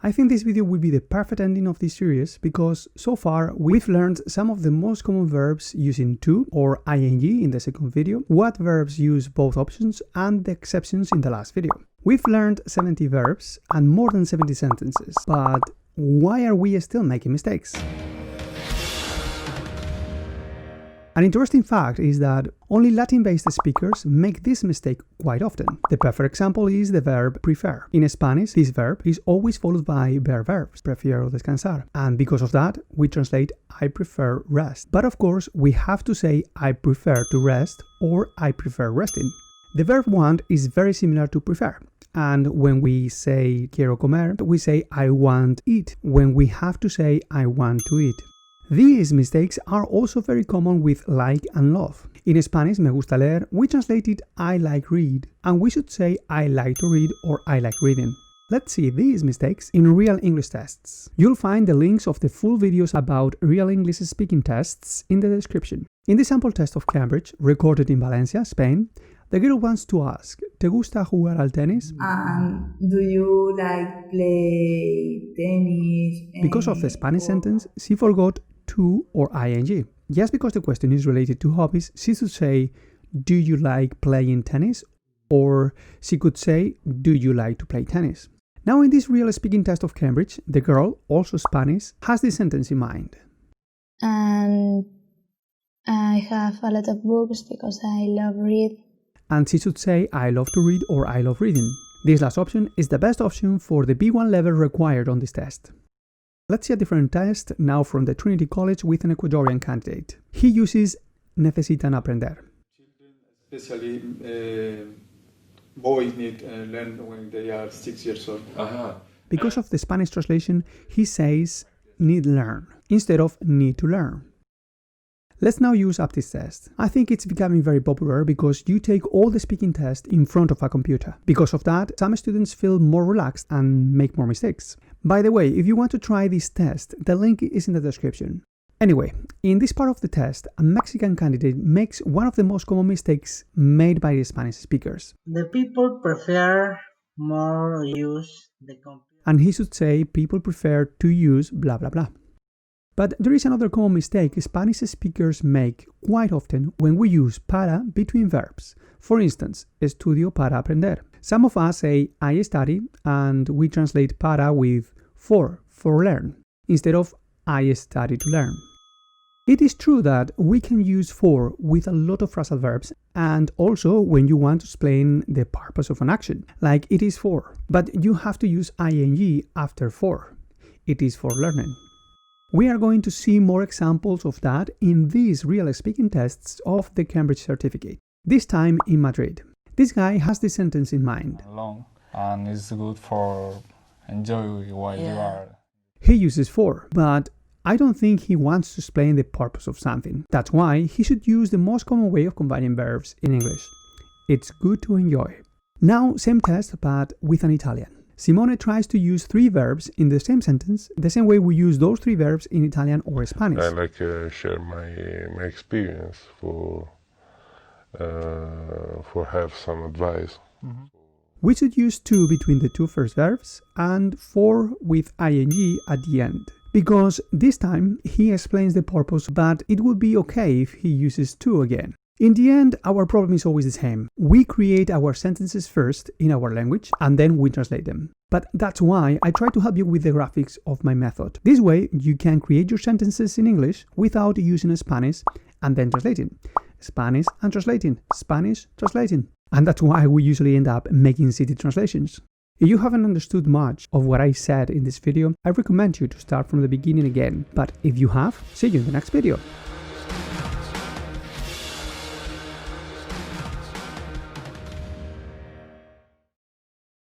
I think this video will be the perfect ending of this series because so far we've learned some of the most common verbs using to or ing in the second video, what verbs use both options, and the exceptions in the last video. We've learned 70 verbs and more than 70 sentences, but why are we still making mistakes? An interesting fact is that only Latin-based speakers make this mistake quite often. The perfect example is the verb prefer. In Spanish, this verb is always followed by bare verbs, prefiero descansar, and because of that, we translate I prefer rest. But of course, we have to say I prefer to rest or I prefer resting. The verb want is very similar to prefer. And when we say quiero comer, we say I want eat, when we have to say I want to eat. These mistakes are also very common with like and love. In Spanish, me gusta leer, we translate it I like read, and we should say I like to read or I like reading. Let's see these mistakes in real English tests. You'll find the links of the full videos about real English speaking tests in the description. In the sample test of Cambridge, recorded in Valencia, Spain, the girl wants to ask, ¿Te gusta jugar al tenis? Do you like play tennis? Because of the Spanish sentence, she forgot to or ing. Just because the question is related to hobbies, she should say, do you like playing tennis? Or she could say, do you like to play tennis? Now in this real speaking test of Cambridge, the girl, also Spanish, has this sentence in mind. And I have a lot of books because I love read. And she should say, I love to read or I love reading. This last option is the best option for the B1 level required on this test. Let's see a different test now from the Trinity College with an Ecuadorian candidate. He uses necesitan aprender. Children, especially boys, need to learn when they are 6 years old. Because of the Spanish translation, he says need learn instead of need to learn. Let's now use APTIS test. I think it's becoming very popular because you take all the speaking tests in front of a computer. Because of that, some students feel more relaxed and make more mistakes. By the way, if you want to try this test, the link is in the description. Anyway, in this part of the test, a Mexican candidate makes one of the most common mistakes made by the Spanish speakers. The people prefer more use the computer. And he should say people prefer to use blah blah blah. But there is another common mistake Spanish speakers make quite often when we use para between verbs. For instance, estudio para aprender. Some of us say I study and we translate para with for learn, instead of I study to learn. It is true that we can use for with a lot of phrasal verbs and also when you want to explain the purpose of an action, like it is for, but you have to use ing after for. It is for learning. We are going to see more examples of that in these real speaking tests of the Cambridge certificate, this time in Madrid. This guy has this sentence in mind. Long and it's good for enjoy while you are. He uses for, but I don't think he wants to explain the purpose of something. That's why he should use the most common way of combining verbs in English. It's good to enjoy. Now, same test, but with an Italian. Simone tries to use 3 verbs in the same sentence, the same way we use those 3 verbs in Italian or Spanish. I like to share my experience for have some advice. We should use to between the 2 first verbs and for with ing at the end. Because this time he explains the purpose, but it would be okay if he uses to again. In the end, our problem is always the same. We create our sentences first in our language and then we translate them. But that's why I try to help you with the graphics of my method. This way, you can create your sentences in English without using Spanish and then translating. Spanish and translating. Spanish, translating. And that's why we usually end up making city translations. If you haven't understood much of what I said in this video, I recommend you to start from the beginning again. But if you have, see you in the next video.